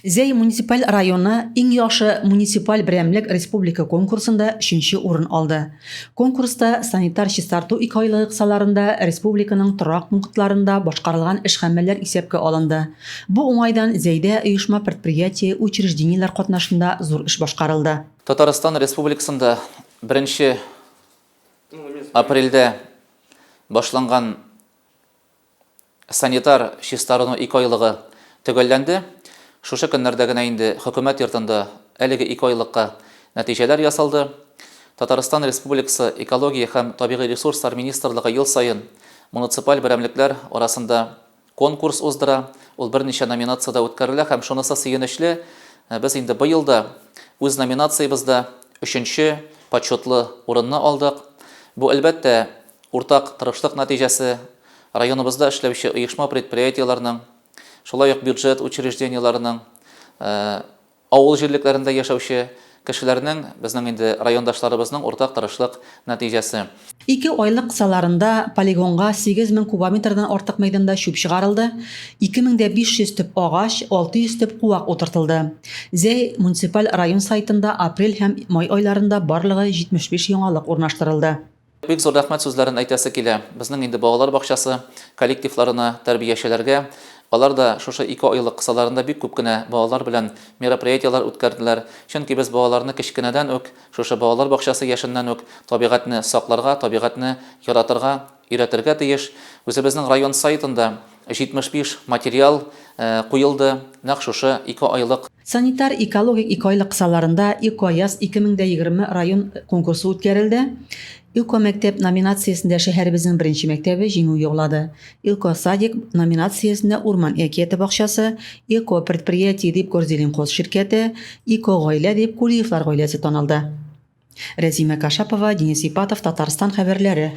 Зәй муниципаль районы иң яхшы муниципаль берәмлек республика конкурсында 3нче урын алды. Конкурста санитар чистарту 2 айлык кысаларында республиканың торак пунктларында башкарылган эшхәмәләр исәпкә алынды. Бу уңайдан Зәйдә оешма предприятие, учреждениеләр катнашында зур эш башкарылды. Татарстан Республикасында 1 апрельдә башланган санитар чистарту 2 айлыгы төгәлләнде. Шушы көннәрдә генә инде хөкүмәт йортында әлеге 2 айлыкка нәтиҗәләр ясалды. Татарстан Республикасы экология һәм табигый ресурслар министрлыгы ел сайын муниципаль берәмлекләр арасында конкурс уздыра. Ул берничә номинациядә үткәрелә һәм шунысы сөенечле. Без инде быел да үз номинациябызда 3нче почетлы урынны алдык. Бу әлбәттә уртак тырышлык нәтиҗәсе районыбызда эшләүче оешма предприятиеләрнең, шулай ук бюджет учреждениеләренең, авыл җирлекләрендә яшәүче кешеләрнең, безнең инде райондашларыбызның уртак тырышлык нәтиҗәсе. 2 айлык кысаларында полигонга 8000 кубометрдан артык мәйданда чүп чыгарылды, 2500 төп агач, 600 төп куак утыртылды. Зәй муниципаль район сайтында апрель һәм май айларында барлыгы 75 яңалык урнаштырылды. Бик зур рәхмәт сүзләрен әйтәсе килә. Безнең инде балалар бакчасы коллективларына, тәрбиячеләргә. Алар да шушы 2 айлык кысаларында бик күп кенә балалар белән мероприятиялар үткәрделәр. Чөнки без балаларны кечкенәдән үк, шушы балалар бакчасы яшеннән үк табигатьне сакларга, табигатьне яратырга өйрәтергә тиеш. Үзебезнең район сайтында 75 материал куелды. Нәкъ шушы 2 айлык Санитар экологик 2 айлык кысаларында ИКОЯС 2020 район конкурсы үткәрелде. ИКО мәктәп номинациясендә шәһәребезнең 1нче мәктәбе җиңү яулады. ИКО садик номинациясендә Урман әкияте бакчасы, ИКО предприятие дип Горзелинхоз ширкәте, ИКО гаилә дип Кулиевлар гаиләсе танылды. Рәзимә Кашапова, Денис Ипатов, Татарстан хәбәрләре.